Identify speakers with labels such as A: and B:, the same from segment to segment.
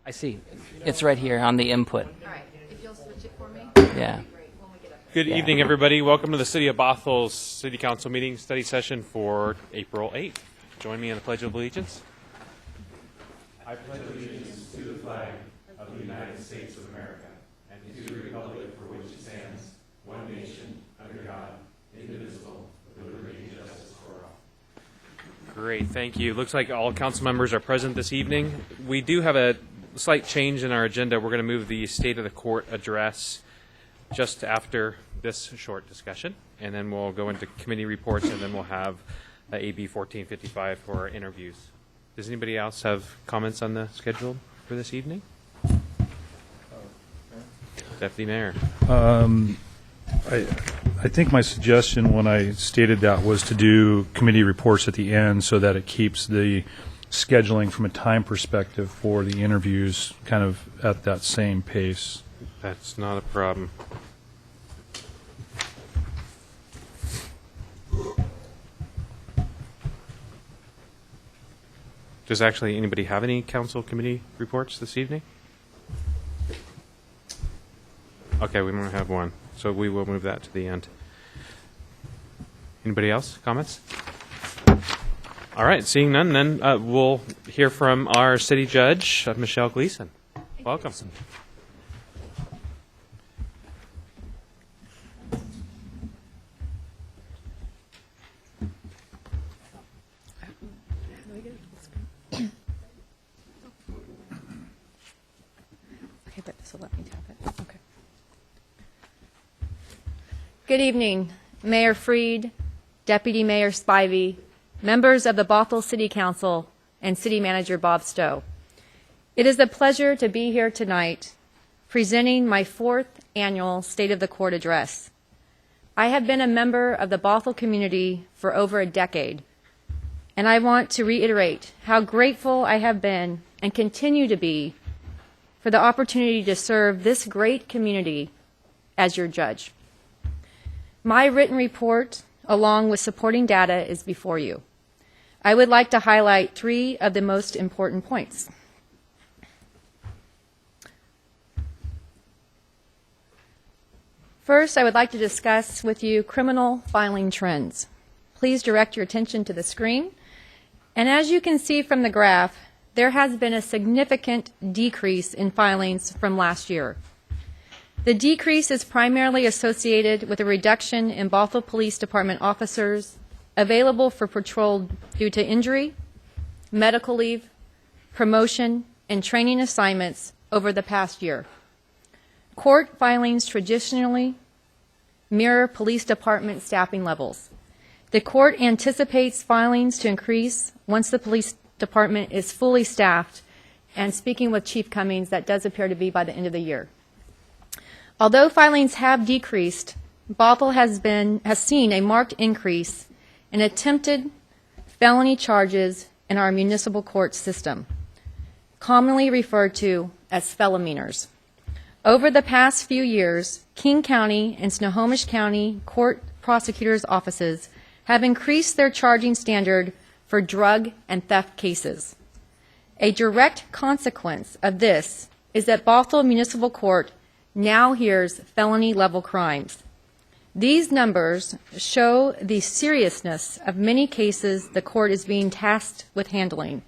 A: I see. It's right here on the input.
B: All right, if you'll switch it for me.
A: Yeah.
C: Good evening, everybody. Welcome to the City of Bothel's City Council meeting study session for April 8th. Join me in the Pledge of Allegiance. I pledge allegiance to the flag of the United States of America and to the republic for which it stands, one nation, under God, indivisible, with liberty and justice for all. Great, thank you. Looks like all council members are present this evening. We do have a slight change in our agenda. We're going to move the State of the Court address just after this short discussion, and then we'll go into committee reports, and then we'll have AB 1455 for our interviews. Does anybody else have comments on the schedule for this evening? Deputy Mayor.
D: I think my suggestion when I stated that was to do committee reports at the end so that it keeps the scheduling from a time perspective for the interviews kind of at that same pace.
C: That's not a problem. Does actually anybody have any council committee reports this evening? Okay, we don't have one, so we will move that to the end. Anybody else? Comments? All right, seeing none, then we'll hear from our city judge, Michelle Gleason. Welcome.
B: Okay, but this will let me tap it. Okay. Good evening, Mayor Freed, Deputy Mayor Spivey, members of the Bothell City Council, and City Manager Bob Stowe. It is a pleasure to be here tonight presenting my fourth annual State of the Court address. I have been a member of the Bothell community for over a decade, and I want to reiterate how grateful I have been and continue to be for the opportunity to serve this great community as your judge. My written report, along with supporting data, is before you. I would like to highlight three of the most important points. First, I would like to discuss with you criminal filing trends. Please direct your attention to the screen. And as you can see from the graph, there has been a significant decrease in filings from last year. The decrease is primarily associated with a reduction in Bothell Police Department officers available for patrol due to injury, medical leave, promotion, and training assignments over the past year. Court filings traditionally mirror police department staffing levels. The court anticipates filings to increase once the police department is fully staffed, and speaking with Chief Cummings, that does appear to be by the end of the year. Although filings have decreased, Bothell has seen a marked increase in attempted felony charges in our municipal court system, commonly referred to as felonies. Over the past few years, King County and Snohomish County court prosecutors' offices have increased their charging standard for drug and theft cases. A direct consequence of this is that Bothell Municipal Court now hears felony-level crimes. These numbers show the seriousness of many cases the court is being tasked with handling,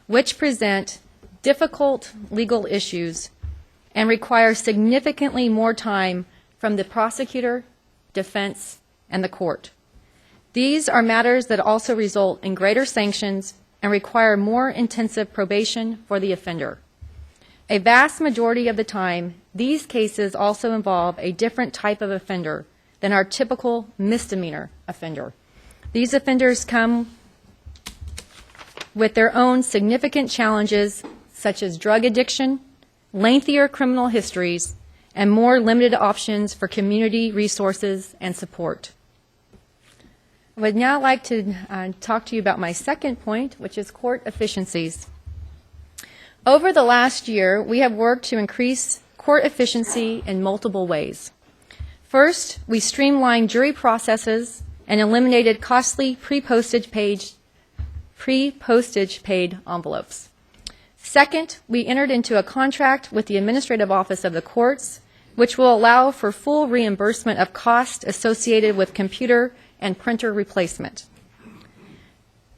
B: which present difficult legal issues and require significantly more time from the prosecutor, defense, and the court. These are matters that also result in greater sanctions and require more intensive probation for the offender. A vast majority of the time, these cases also involve a different type of offender than our typical misdemeanor offender. These offenders come with their own significant challenges, such as drug addiction, lengthier criminal histories, and more limited options for community resources and support. I would now like to talk to you about my second point, which is court efficiencies. Over the last year, we have worked to increase court efficiency in multiple ways. First, we streamlined jury processes and eliminated costly pre-postage paid envelopes. Second, we entered into a contract with the Administrative Office of the Courts, which will allow for full reimbursement of costs associated with computer and printer replacement.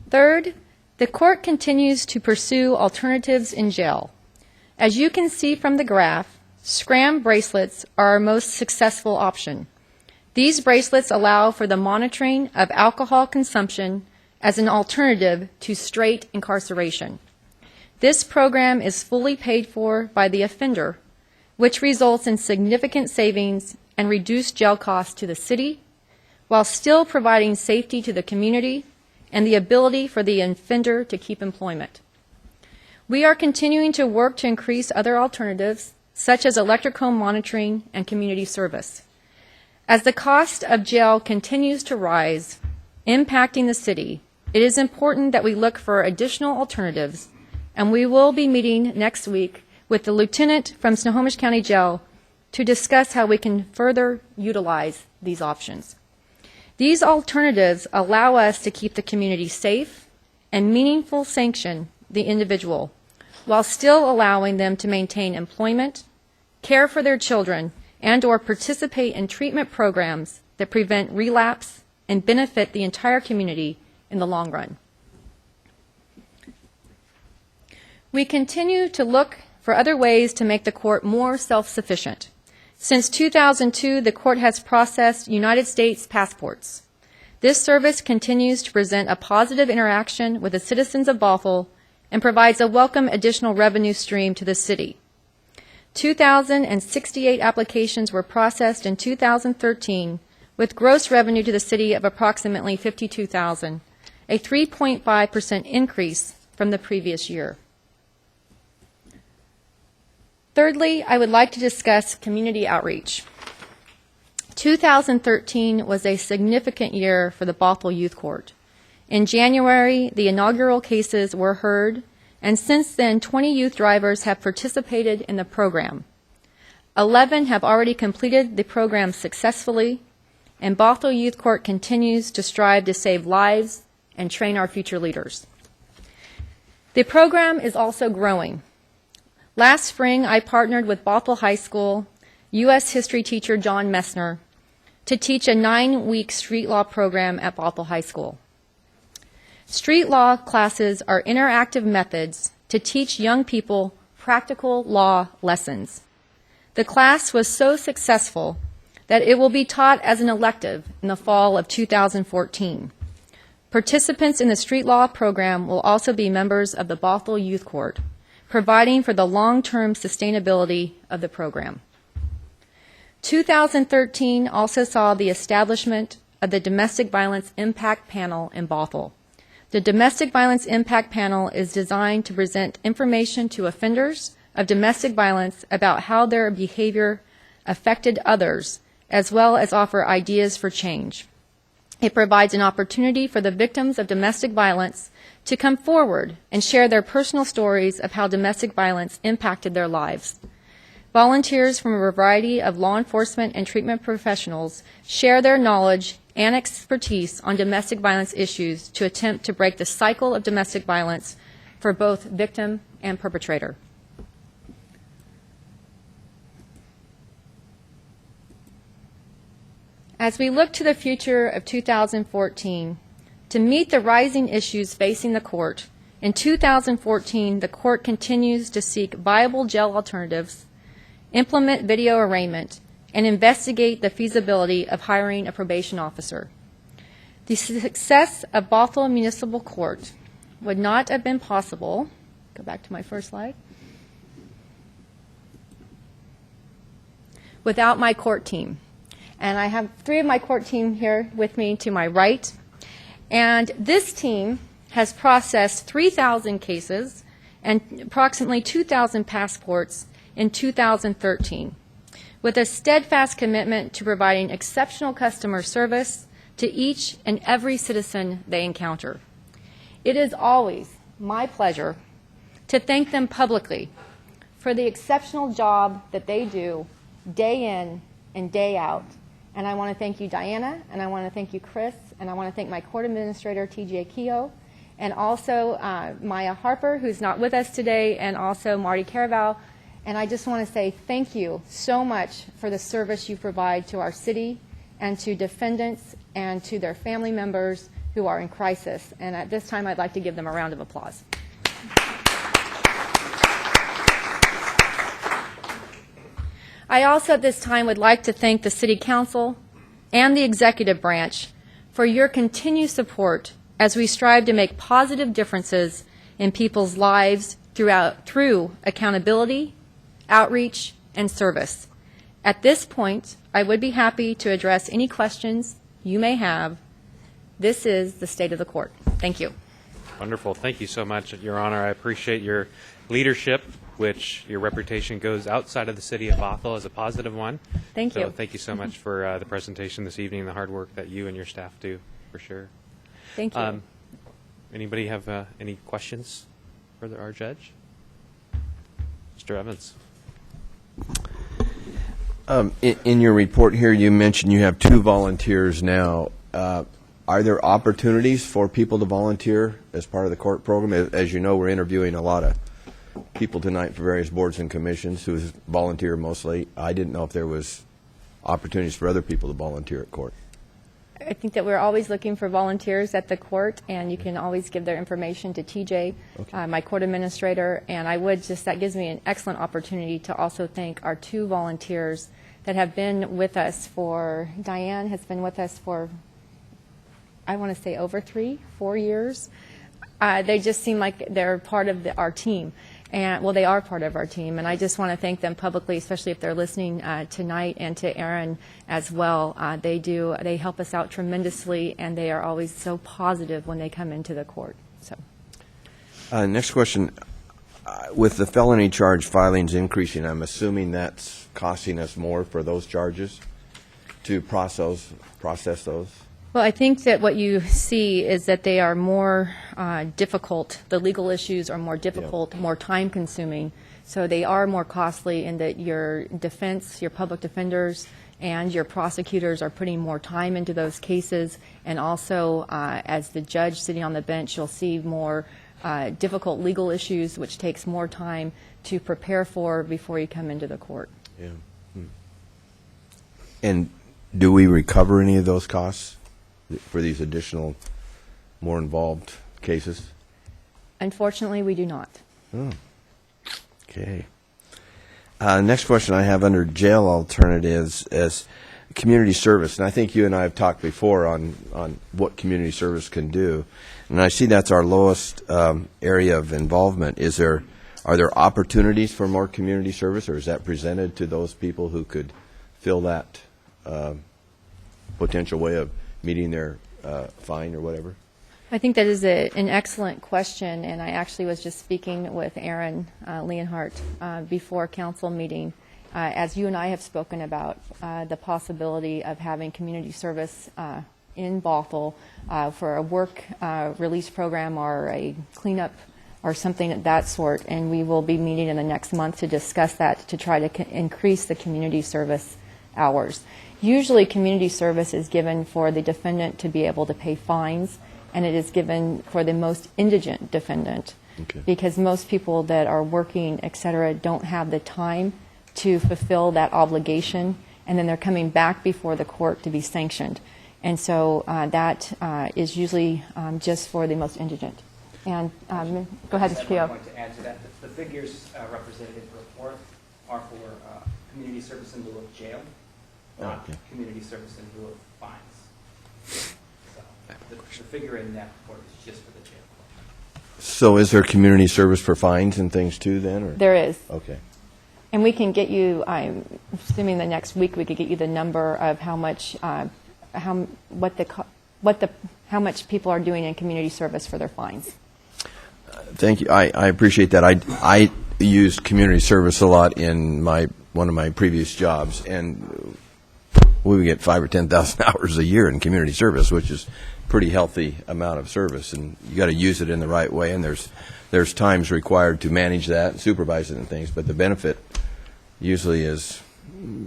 B: Third, the court continues to pursue alternatives in jail. As you can see from the graph, SCRAM bracelets are our most successful option. These bracelets allow for the monitoring of alcohol consumption as an alternative to straight incarceration. This program is fully paid for by the offender, which results in significant savings and reduced jail costs to the city, while still providing safety to the community and the ability for the offender to keep employment. We are continuing to work to increase other alternatives, such as electrocomb monitoring and community service. As the cost of jail continues to rise, impacting the city, it is important that we look for additional alternatives, and we will be meeting next week with the lieutenant from Snohomish County Jail to discuss how we can further utilize these options. These alternatives allow us to keep the community safe and meaningful sanction the individual, while still allowing them to maintain employment, care for their children, and/or participate in treatment programs that prevent relapse and benefit the entire community in the long run. We continue to look for other ways to make the court more self-sufficient. Since 2002, the court has processed United States passports. This service continues to present a positive interaction with the citizens of Bothell and provides a welcome additional revenue stream to the city. 2,068 applications were processed in 2013, with gross revenue to the city of approximately $52,000, a 3.5% increase from the previous year. Thirdly, I would like to discuss community outreach. 2013 was a significant year for the Bothell Youth Court. In January, the inaugural cases were heard, and since then, 20 youth drivers have participated in the program. 11 have already completed the program successfully, and Bothell Youth Court continues to strive to save lives and train our future leaders. The program is also growing. Last spring, I partnered with Bothell High School U.S. history teacher John Messner to teach a 9-week street law program at Bothell High School. Street law classes are interactive methods to teach young people practical law lessons. The class was so successful that it will be taught as an elective in the fall of 2014. Participants in the street law program will also be members of the Bothell Youth Court, providing for the long-term sustainability of the program. 2013 also saw the establishment of the Domestic Violence Impact Panel in Bothell. The Domestic Violence Impact Panel is designed to present information to offenders of domestic violence about how their behavior affected others, as well as offer ideas for change. It provides an opportunity for the victims of domestic violence to come forward and share their personal stories of how domestic violence impacted their lives. Volunteers from a variety of law enforcement and treatment professionals share their knowledge and expertise on domestic violence issues to attempt to break the cycle of domestic violence for both victim and perpetrator. As we look to the future of 2014, to meet the rising issues facing the court, in 2014, the court continues to seek viable jail alternatives, implement video arraignment, and investigate the feasibility of hiring a probation officer. The success of Bothell Municipal Court would not have been possible, go back to my first slide, without my court team. And I have 3 of my court team here with me to my right. And this team has processed 3,000 cases and approximately 2,000 passports in 2013, with a steadfast commitment to providing exceptional customer service to each and every citizen they encounter. It is always my pleasure to thank them publicly for the exceptional job that they do day in and day out. And I want to thank you, Diana, and I want to thank you, Chris, and I want to thank my court administrator, TJ Keogh, and also Maya Harper, who's not with us today, and also Marty Caraval. And I just want to say thank you so much for the service you provide to our city and to defendants and to their family members who are in crisis. And at this time, I'd like to give them a round of applause. I also at this time would like to thank the City Council and the executive branch for your continued support as we strive to make positive differences in people's lives through accountability, outreach, and service. At this point, I would be happy to address any questions you may have. This is the state of the court. Thank you.
C: Wonderful. Thank you so much, Your Honor. I appreciate your leadership, which your reputation goes outside of the city of Bothell as a positive one.
B: Thank
C: So
B: you.
C: thank you so much for the presentation this evening and the hard work that you and your staff do, for sure.
B: Thank you.
C: Anybody have any questions for our judge? Mr. Evans.
E: In your report here, you mentioned you have 2 volunteers now. Are there opportunities for people to volunteer as part of the court program? As you know, we're interviewing a lot of people tonight for various boards and commissions who volunteer mostly. I didn't know if there was opportunities for other people to volunteer at court.
B: I think that we're always looking for volunteers at the court, and you can always give their information to TJ, my court administrator, and I would just, that gives me an excellent opportunity to also thank our 2 volunteers that have been with us for, Diane has been with us for, I want to say over 3-4 years. They just seem like they're part of our team. And, well, they are part of our team, and I just want to thank them publicly, especially if they're listening tonight, and to Aaron as well. They help us out tremendously, and they are always so positive when they come into the court. So,
E: Next question. With the felony charge filings increasing, I'm assuming that's costing us more for those charges to process those?
B: well, I think that what you see is that they are more difficult. The legal issues are more difficult, more time-consuming. So they are more costly in that your defense, your public defenders, and your prosecutors are putting more time into those cases. And also, as the judge sitting on the bench, you'll see more difficult legal issues, which takes more time to prepare for before you come into the court.
E: Yeah. And do we recover any of those costs for these additional, more involved cases?
B: Unfortunately, we do not.
E: Okay. Next question I have under jail alternatives is community service. And I think you and I have talked before on what community service can do. And I see that's our lowest area of involvement. Are there opportunities for more community service, or is that presented to those people who could fill that potential way of meeting their fine or whatever?
B: I think that is an excellent question, and I actually was just speaking with Aaron Leonhardt before council meeting, as you and I have spoken about the possibility of having community service in Bothell for a work release program or a cleanup or something of that sort, and we will be meeting in the next month to discuss that to try to increase the community service hours. Usually community service is given for the defendant to be able to pay fines, and it is given for the most indigent defendant.
E: Okay.
B: Because most people that are working, et cetera, don't have the time to fulfill that obligation, and then they're coming back before the court to be sanctioned. And so that is usually just for the most indigent. And go ahead, Mr.
F: I
B: Keogh.
F: want to add to that. The figures represented in the report are for community service in lieu of jail, not
E: Okay.
F: community service in lieu of fines. So the figure in that report is just for the jail.
E: So is there community service for fines and things too then? Or?
B: There is.
E: Okay.
B: And we can get you, I'm assuming the next week we could get you the number of how much, how much people are doing in community service for their fines.
E: Thank you. I appreciate that. I used community service a lot in one of my previous jobs, and we would get 5,000 or 10,000 hours a year in community service, which is a pretty healthy amount of service. And you got to use it in the right way. And there's times required to manage that and supervise it and things, but the benefit usually is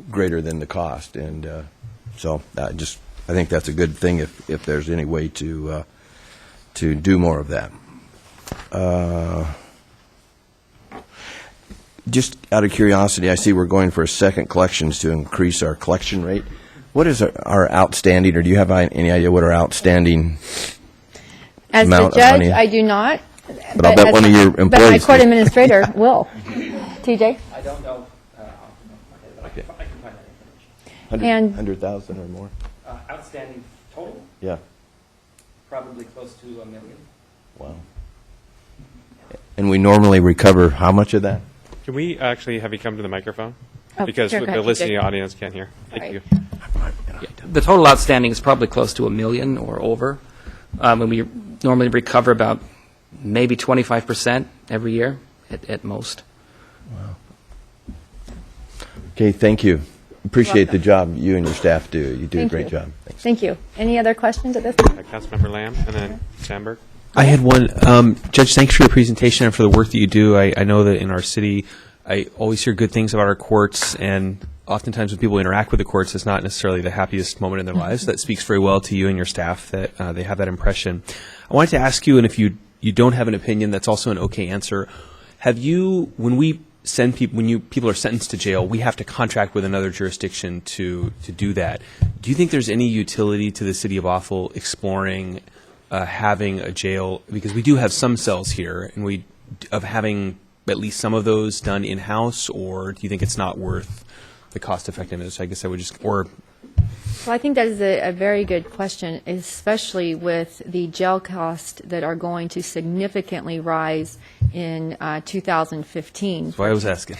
E: greater than the cost. And so I think that's a good thing if there's any way to do more of that. Just out of curiosity, I see we're going for a second collections to increase our collection rate. What is our outstanding, or do you have any idea what our outstanding
B: As the
E: amount of
B: judge,
E: money?
B: I do not.
E: But I'll bet
B: as
E: one of
B: my-
E: your
B: But my
E: employees
B: court
E: do.
B: administrator will. TJ?
F: I don't know off the top of my head, but I can find that information.
B: And-
E: 100,000 or more?
F: Outstanding total,
E: Yeah.
F: probably close to $1 million.
E: Wow. And we normally recover how much of that?
C: Can we actually have you come to the microphone?
B: Oh,
C: Because
B: sure, go
C: the
B: ahead,
C: listening
B: TJ.
C: audience can't hear. Thank
B: Right.
C: you.
A: The total outstanding is probably close to $1 million or over. And we normally recover about maybe 25% every year at most.
E: Okay, thank you. Appreciate the
B: welcome.
E: job you and your staff do. You do a
B: Thank
E: great
B: you.
E: job. Thanks.
B: Thank you. Any other questions at this time?
C: Councilmember Lamb and then Sandberg.
G: I had one. Judge, thanks for your presentation and for the work that you do. I know that in our city, I always hear good things about our courts, and oftentimes when people interact with the courts, it's not necessarily the happiest moment in their lives. That speaks very well to you and your staff that they have that impression. I wanted to ask you, and if you don't have an opinion, that's also an okay answer. Have you, when we send people, people are sentenced to jail, we have to contract with another jurisdiction to do that. Do you think there's any utility to the city of Bothell exploring having a jail, because we do have some cells here, and of having at least some of those done in-house, or do you think it's not worth the cost effectiveness? I guess I would
B: Well, I think that is a very good question, especially with the jail costs that are going to significantly rise in 2015.
G: that's why I was asking.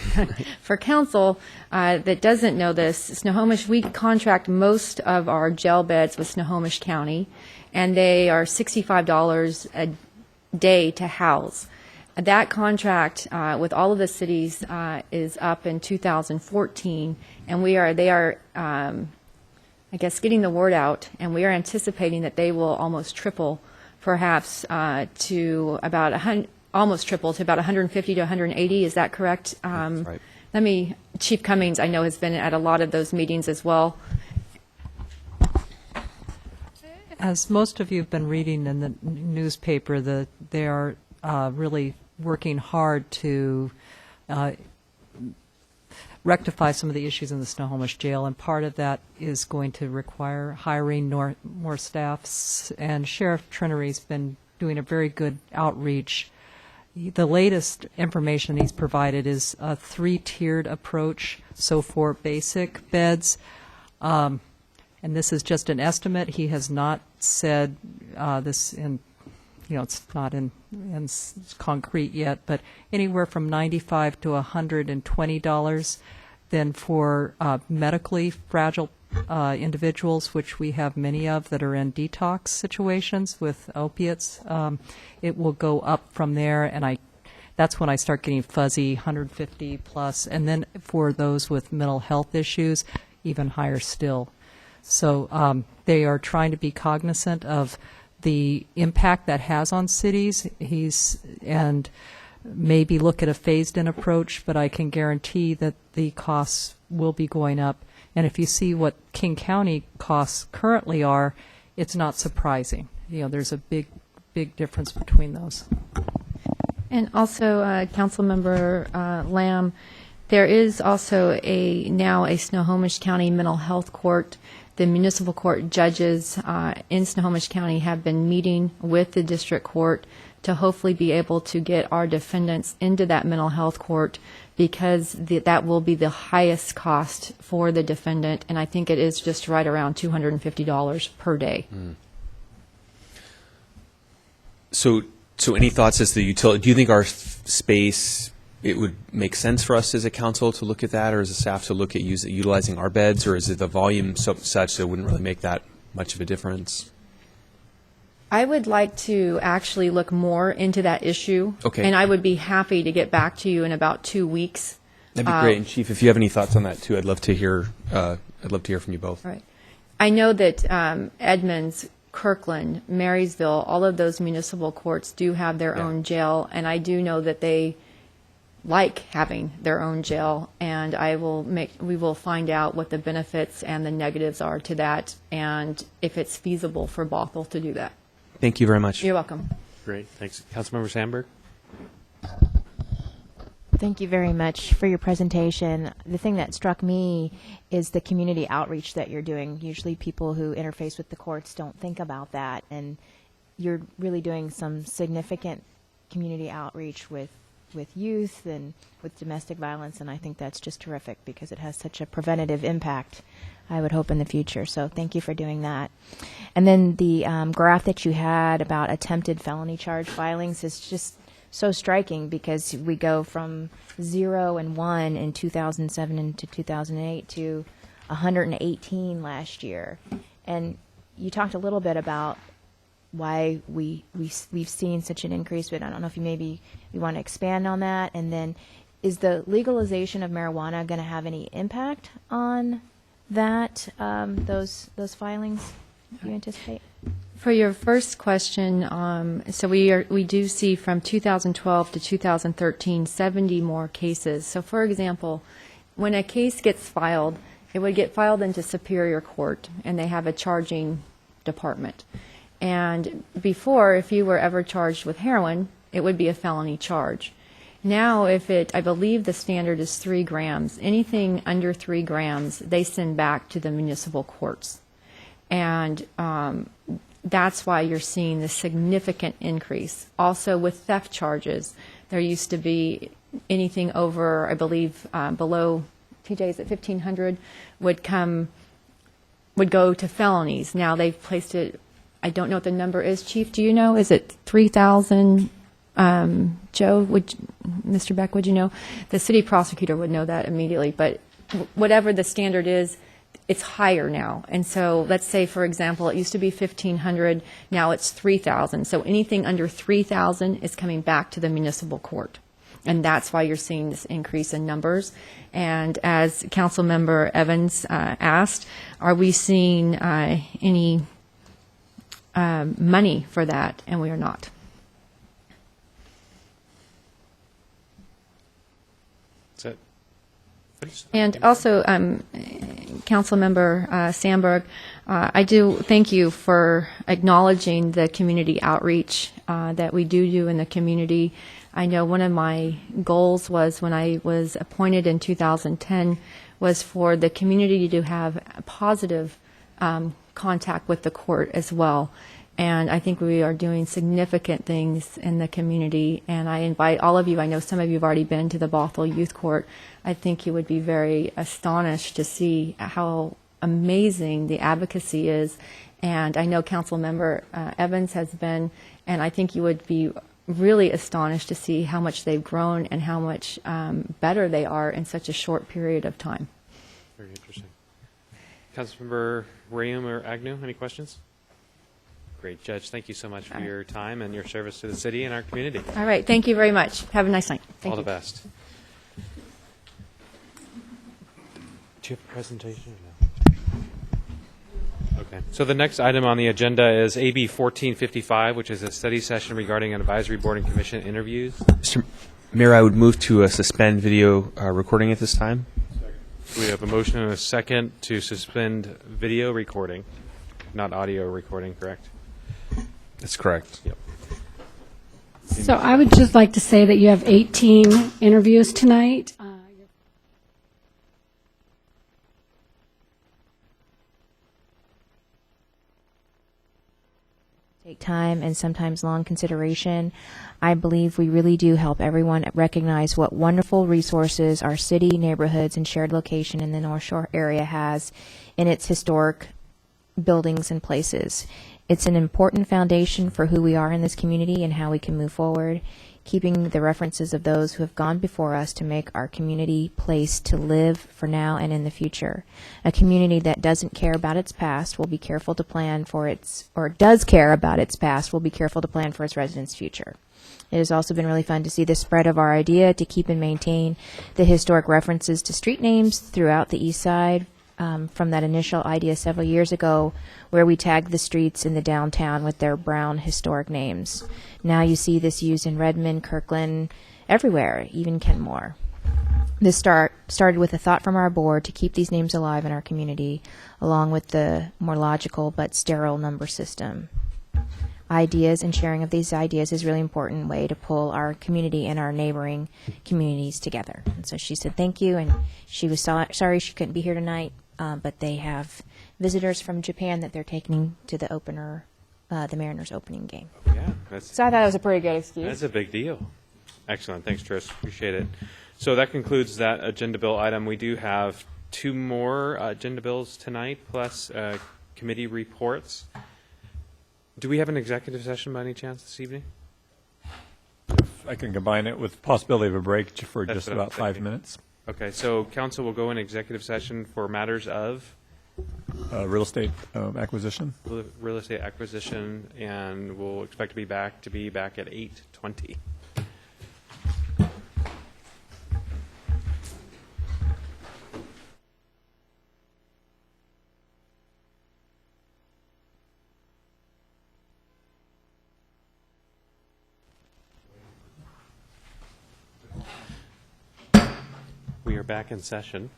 B: For council that doesn't know this, Snohomish, we contract most of our jail beds with Snohomish County, and they are $65 a day to house. That contract with all of the cities is up in 2014, and they are I guess, getting the word out, and we are anticipating that they will almost triple, perhaps to about almost triple to about 150 to 180. Is that correct?
G: Right.
B: Chief Cummings, I know, has been at a lot of those meetings as well.
H: As most of you have been reading in the newspaper, they are really working hard to rectify some of the issues in the Snohomish jail, and part of that is going to require hiring more staffs, and Sheriff Trinery's been doing a very good outreach. The latest information he's provided is a 3-tiered approach. So for basic beds, and this is just an estimate, he has not said this in, it's not in concrete yet, but anywhere from $95 to $120. Then for medically fragile individuals, which we have many of that are in detox situations with opiates, it will go up from there, and that's when I start getting fuzzy, 150 plus. And then for those with mental health issues, even higher still. So they are trying to be cognizant of the impact that has on cities. And maybe look at a phased-in approach, but I can guarantee that the costs will be going up. And if you see what King County costs currently are, it's not surprising. There's a big difference between those.
B: And also, Councilmember Lamb, there is also now a Snohomish County mental health court. The municipal court judges in Snohomish County have been meeting with the district court to hopefully be able to get our defendants into that mental health court, because that will be the highest cost for the defendant, and I think it is just right around $250 per day.
G: So any thoughts as to the utility? Do you think our space, it would make sense for us as a council to look at that, or as a staff to look at utilizing our beds, or is it the volume such that it wouldn't really make that much of a difference?
B: I would like to actually look more into that issue.
G: Okay.
B: And I would be happy to get back to you in about 2 weeks.
G: That'd be great. And Chief, if you have any thoughts on that too, I'd love to hear. I'd love to hear from you both.
B: Right. I know that Edmonds, Kirkland, Marysville, all of those municipal courts do have their own jail, and I do know that they like having their own jail, and we will find out what the benefits and the negatives are to that, and if it's feasible for Bothell to do that.
G: Thank you very much.
B: You're welcome.
C: Great. Thanks. Councilmember Sandberg.
I: Thank you very much for your presentation. The thing that struck me is the community outreach that you're doing. Usually people who interface with the courts don't think about that, and you're really doing some significant community outreach with youth and with domestic violence, and I think that's just terrific because it has such a preventative impact, I would hope, in the future. So thank you for doing that. And then the graph that you had about attempted felony charge filings is just so striking because we go from 0 and 1 in 2007 into 2008 to 118 last year. And you talked a little bit about why we've seen such an increase, but I don't know if you want to expand on that. And then is the legalization of marijuana going to have any impact on that, those filings, do you anticipate?
B: For your first question, so we do see from 2012 to 2013 70 more cases. So for example, when a case gets filed, it would get filed into Superior Court, and they have a charging department. And before, if you were ever charged with heroin, it would be a felony charge. Now, I believe the standard is 3 grams. Anything under 3 grams, they send back to the municipal courts. And that's why you're seeing this significant increase. Also with theft charges, there used to be anything over, I believe, below, TJ, is it 1,500, would go to felonies. Now they've placed it, I don't know what the number is, Chief, do you know? Is it 3,000? Joe, Mr. Beck, would you know? The city prosecutor would know that immediately, but whatever the standard is, it's higher now. And so let's say, for example, it used to be 1,500, now it's 3,000. So anything under 3,000 is coming back to the municipal court. And that's why you're seeing this increase in numbers. And as Councilmember Evans asked, are we seeing any money for that? And we are not.
C: That's it.
B: And also, Councilmember Sandberg, I do thank you for acknowledging the community outreach that we do in the community. I know one of my goals was when I was appointed in 2010 was for the community to have a positive contact with the court as well. And I think we are doing significant things in the community. And I invite all of you, I know some of you have already been to the Bothell Youth Court. I think you would be very astonished to see how amazing the advocacy is. And I know Councilmember Evans has been, and I think you would be really astonished to see how much they've grown and how much better they are in such a short period of time.
C: Very interesting. Councilmember William or Agnew, any questions? Great, Judge. Thank you so much for your time and your service to the city and our community.
B: All right. Thank you very much. Have a nice night. Thank
C: All
B: you.
C: the best. Do you have a presentation or no? Okay. So the next item on the agenda is AB 1455, which is a study session regarding an advisory board and commission interviews.
G: Mr. Mayor, I would move to suspend video recording at this time.
C: We have a motion and a second to suspend video recording, not audio recording, correct?
G: That's correct.
C: Yep.
J: So I would just like to say that you have 18 interviews tonight.
I: Take time and sometimes long consideration. I believe we really do help everyone recognize what wonderful resources our city, neighborhoods, and shared location in the North Shore area has in its historic buildings and places. It's an important foundation for who we are in this community and how we can move forward, keeping the references of those who have gone before us to make our community place to live for now and in the future. A community that doesn't care about its past will be careful to plan for its, or does care about its past, will be careful to plan for its residents' future. It has also been really fun to see the spread of our idea to keep and maintain the historic references to street names throughout the east side, from that initial idea several years ago where we tagged the streets in the downtown with their brown historic names. Now you see this used in Redmond, Kirkland, everywhere, even Kenmore. This started with a thought from our board to keep these names alive in our community, along with the more logical but sterile number system. ideas and sharing of these ideas is a really important way to pull our community and our neighboring communities together. And so she said thank you, and she was sorry she couldn't be here tonight, but they have visitors from Japan that they're taking to the opener, the Mariners opening game.
C: Yeah, that's
I: So I thought it was a pretty good excuse.
C: That's a big deal. Excellent. Thanks, Tris. Appreciate it. So that concludes that agenda bill item. We do have 2 more agenda bills tonight, plus committee reports. Do we have an executive session by any chance this evening?
K: I can combine it with possibility of a break for
C: That's
K: just
C: what I'm
K: about 5
C: thinking.
K: minutes.
C: Okay, so council will go in executive session for matters of
K: Real estate acquisition.
C: real estate acquisition, and we'll expect to be back at 8:20. We are back in session.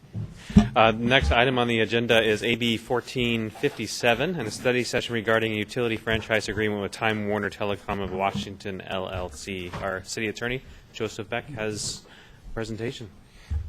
C: Next item on the agenda is AB 1457, and a study session regarding a utility franchise agreement with Time Warner Telecom of Washington, LLC. Our city attorney, Joseph Beck, has a presentation.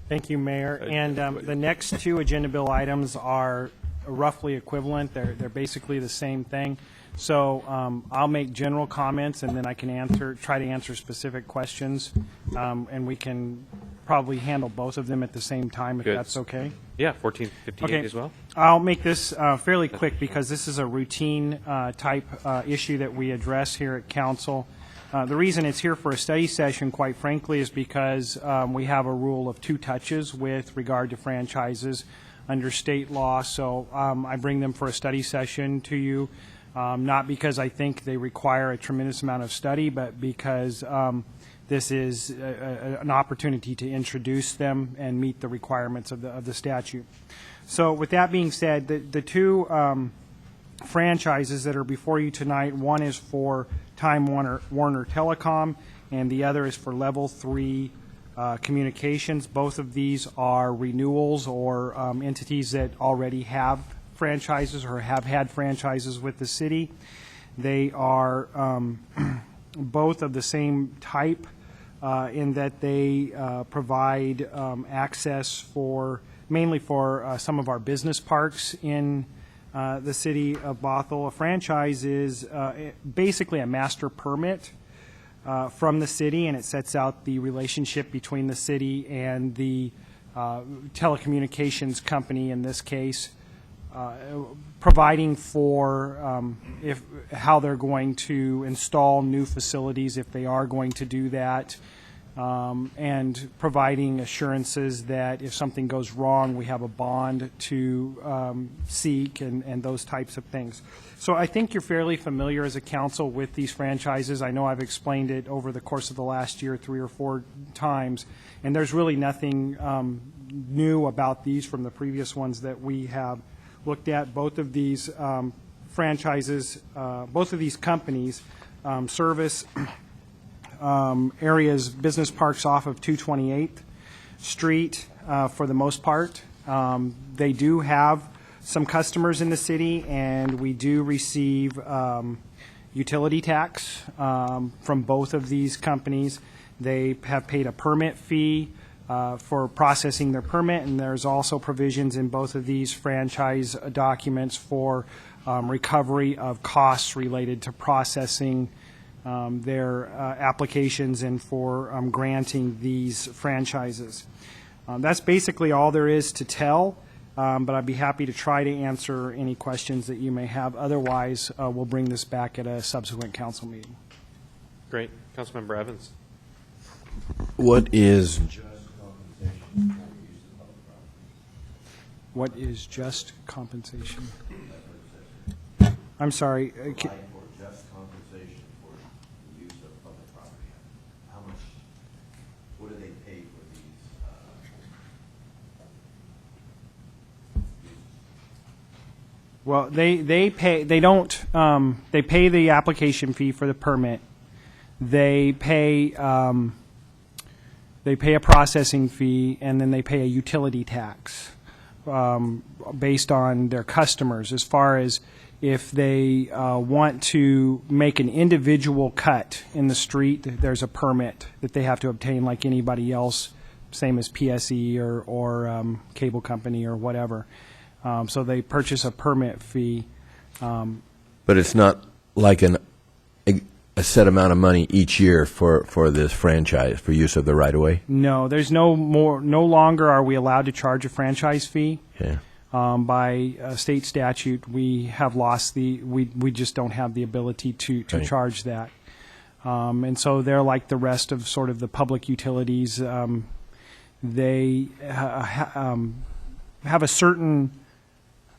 L: Thank you, Mayor. And the next 2 agenda bill items are roughly equivalent. They're basically the same thing. So I'll make general comments, and then I can try to answer specific questions, and we can probably handle both of them at the same time, if
C: Good.
L: that's okay.
C: Yeah, 1458 as well.
L: I'll make this fairly quick because this is a routine type issue that we address here at council. The reason it's here for a study session, quite frankly, is because we have a rule of 2 touches with regard to franchises under state law. So I bring them for a study session to you, not because I think they require a tremendous amount of study, but because this is an opportunity to introduce them and meet the requirements of the statute. So with that being said, the 2 franchises that are before you tonight, one is for Time Warner Telecom, and the other is for Level 3 Communications. Both of these are renewals or entities that already have franchises or have had franchises with the city. They are both of the same type in that they provide access mainly for some of our business parks in the city of Bothell. A franchise is basically a master permit from the city, and it sets out the relationship between the city and the telecommunications company, in this case, providing for how they're going to install new facilities if they are going to do that, and providing assurances that if something goes wrong, we have a bond to seek and those types of things. So I think you're fairly familiar as a council with these franchises. I know I've explained it over the course of the last year 3 or 4 times, and there's really nothing new about these from the previous ones that we have looked at. Both of these franchises, both of these companies service areas, business parks off of 228th Street for the most part. They do have some customers in the city, and we do receive utility tax from both of these companies. They have paid a permit fee for processing their permit, and there's also provisions in both of these franchise documents for recovery of costs related to processing their applications and for granting these franchises. That's basically all there is to tell, but I'd be happy to try to answer any questions that you may have. Otherwise, we'll bring this back at a subsequent council meeting.
C: Great. Councilmember Evans.
E: What is
L: What is just compensation? I'm sorry.
E: just compensation for the use of public property? How much, what do they pay for these?
L: Well, they pay. They don't. They pay the application fee for the permit. They pay. They pay a processing fee, and then they pay a utility tax based on their customers. As far as If they want to make an individual cut in the street, there's a permit that they have to obtain like anybody else, same as PSE or cable company or whatever. So they purchase a permit fee.
E: But it's not like a set amount of money each year for this franchise, for use of the right-of-way?
L: No, there's no longer are we allowed to charge a franchise fee.
E: Yeah.
L: By state statute, we have lost we just don't have the ability to
E: Right.
L: charge that. And so they're like the rest of sort of the public utilities. They have a certain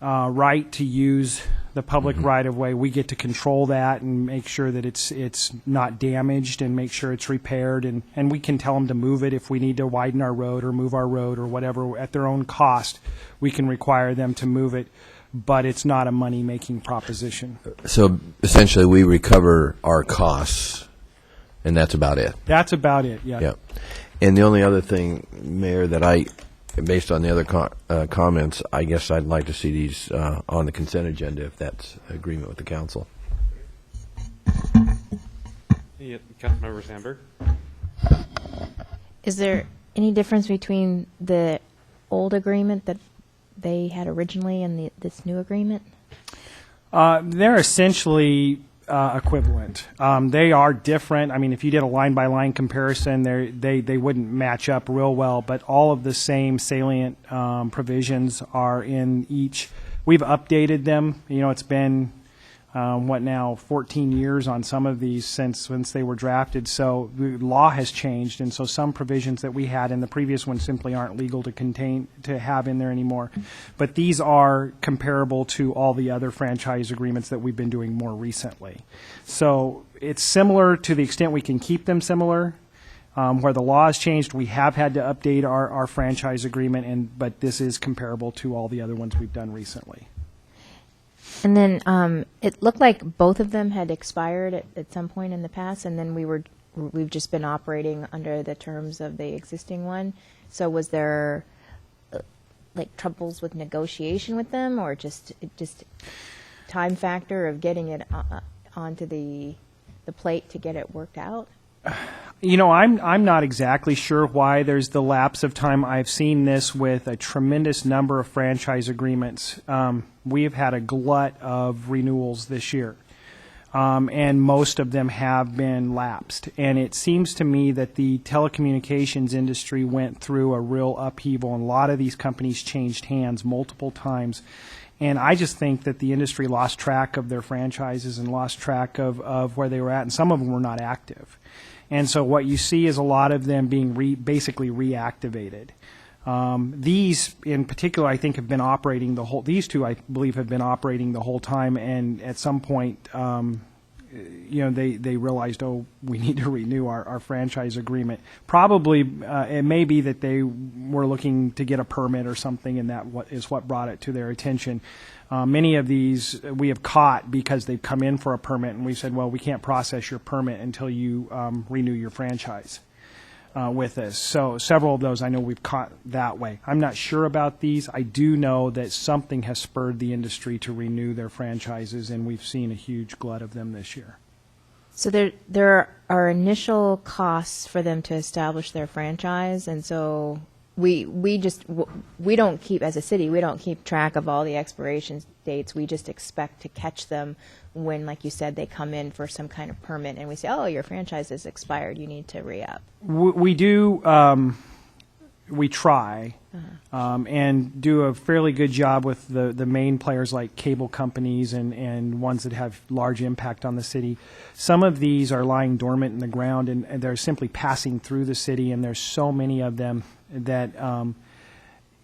L: right to use the public right of way. We get to control that and make sure that it's not damaged and make sure it's repaired. And we can tell them to move it if we need to widen our road or move our road or whatever at their own cost. We can require them to move it, but it's not a money-making proposition.
E: So essentially, we recover our costs, and that's about it.
L: That's about it, yeah.
E: Yeah. And the only other thing, Mayor, that based on the other comments, I guess I'd like to see these on the consent agenda if that's agreement with the council.
C: Yeah, Councilmember Sandberg.
I: Is there any difference between the old agreement that they had originally and this new agreement?
L: They're essentially equivalent. They are different. I mean, if you did a line-by-line comparison, they wouldn't match up real well, but all of the same salient provisions are in each. We've updated them. You know, it's been, 14 years on some of these since they were drafted. So the law has changed, and so some provisions that we had in the previous one simply aren't legal to have in there anymore. But these are comparable to all the other franchise agreements that we've been doing more recently. So it's similar to the extent we can keep them similar. Where the law has changed, we have had to update our franchise agreement, but this is comparable to all the other ones we've done recently.
I: And then it looked like both of them had expired at some point in the past, and then we've just been operating under the terms of the existing one. So was there like troubles with negotiation with them, or just time factor of getting it onto the plate to get it worked out?
L: You know, I'm not exactly sure why there's the lapse of time. I've seen this with a tremendous number of franchise agreements. We've had a glut of renewals this year, and most of them have been lapsed. And it seems to me that the telecommunications industry went through a real upheaval, and a lot of these companies changed hands multiple times. And I just think that the industry lost track of their franchises and lost track of where they were at, and some of them were not active. And so what you see is a lot of them being basically reactivated. These, in particular, I think have been operating these two, I believe, have been operating the whole time, and at some point, they realized, we need to renew our franchise agreement. Probably, it may be that they were looking to get a permit or something, and that is what brought it to their attention. Many of these we have caught because they've come in for a permit, and we said, well, we can't process your permit until you renew your franchise with us. So several of those I know we've caught that way. I'm not sure about these. I do know that something has spurred the industry to renew their franchises, and we've seen a huge glut of them this year.
I: So there are initial costs for them to establish their franchise, and so we don't keep, as a city, we don't keep track of all the expiration dates. We just expect to catch them when, like you said, they come in for some kind of permit, and we say, oh, your franchise is expired, you need to re-up.
L: We do, we try, and do a fairly good job with the main players like cable companies and ones that have large impact on the city. Some of these are lying dormant in the ground, and they're simply passing through the city, and there's so many of them that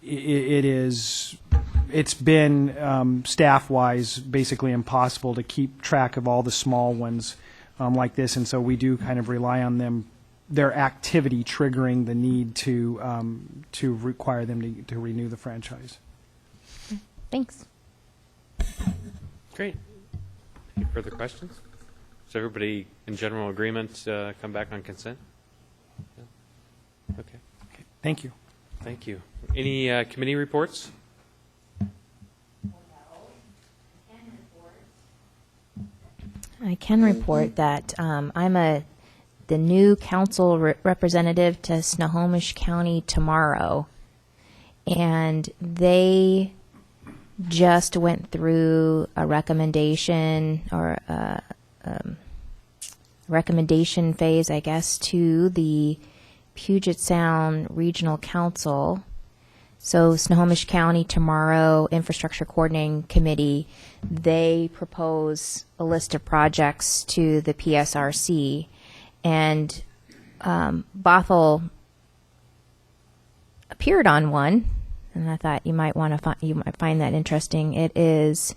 L: it's been staff-wise basically impossible to keep track of all the small ones like this, and so we do kind of rely on them, their activity triggering the need to require them to renew the franchise.
I: Thanks.
C: Great. Any further questions? Is everybody in general agreement come back on consent? Yeah. Okay.
L: Thank you.
C: Thank you. Any committee reports?
I: I can report that I'm the new council representative to Snohomish County tomorrow, and they just went through a recommendation or recommendation phase, I guess, to the Puget Sound Regional Council. So Snohomish County tomorrow, Infrastructure Coordinating Committee, they propose a list of projects to the PSRC, and Bothell appeared on one, and I thought you might find that interesting. It is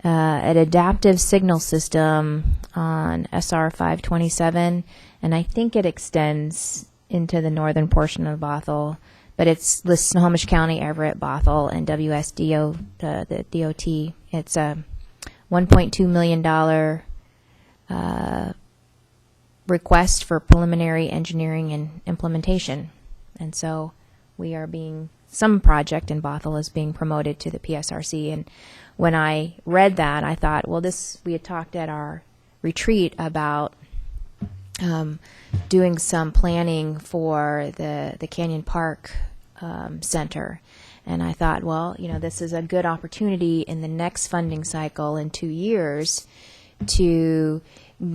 I: an adaptive signal system on SR 527, and I think it extends into the northern portion of Bothell. But it's lists Snohomish County, Everett, Bothell, and WSDO, the DOT. It's a $1.2 million request for preliminary engineering and implementation. And so some project in Bothell is being promoted to the PSRC. And when I read that, I thought, well, we had talked at our retreat about doing some planning for the Canyon Park Center. And I thought, well, this is a good opportunity in the next funding cycle in 2 years to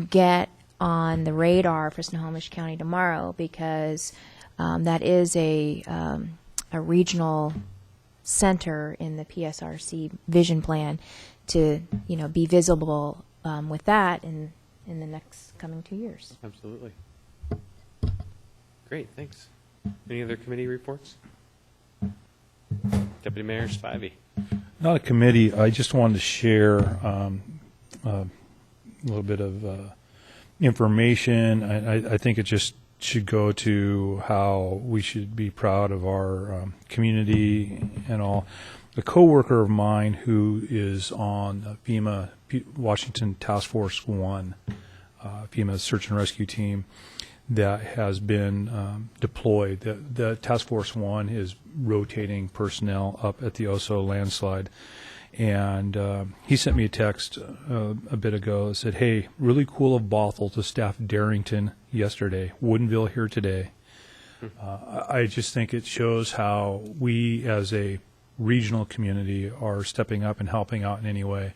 I: get on the radar for Snohomish County tomorrow, because that is a regional center in the PSRC vision plan to, be visible with that in the next coming 2 years.
C: Absolutely. Great, thanks. Any other committee reports? Deputy Mayor Spivey.
D: Not a committee. I just wanted to share a little bit of information. I think it just should go to how we should be proud of our community and all. A coworker of mine who is on FEMA Washington Task Force 1, FEMA search and rescue team that has been deployed. The Task Force 1 is rotating personnel up at the Oso landslide. And he sent me a text a bit ago that said, hey, really cool of Bothell to staff Darrington yesterday, Woodinville here today. I just think it shows how we as a regional community are stepping up and helping out in any way.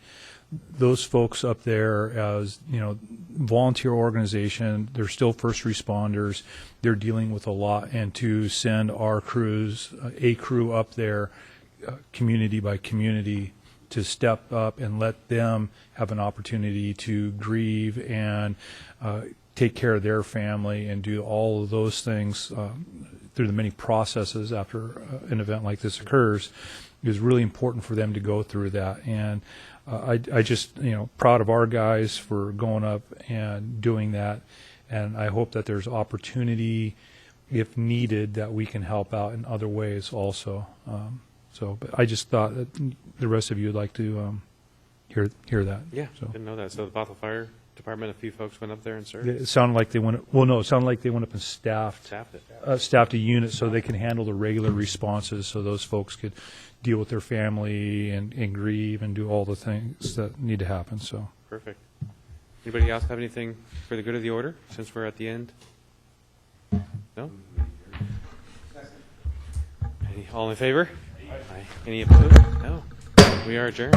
D: Those folks up there, as volunteer organization, they're still first responders. They're dealing with a lot, and to send our crews, a crew up there, community by community, to step up and let them have an opportunity to grieve and take care of their family and do all of those things through the many processes after an event like this occurs, is really important for them to go through that. And I just, proud of our guys for going up and doing that. And I hope that there's opportunity, if needed, that we can help out in other ways also. But I just thought that the rest of you would like to hear that.
C: Yeah,
D: So
C: didn't know that. So the Bothell Fire Department, a few folks went up there and served?
D: it sounded like they went. Well, no, it sounded like they went up and staffed
C: Staffed it.
D: staffed a unit so they can handle the regular responses, so those folks could deal with their family and grieve and do all the things that need to happen. So
C: Perfect. Anybody else have anything for the good of the order, since we're at the end? No? All in favor? Aye. Any opposed? No. We are adjourned.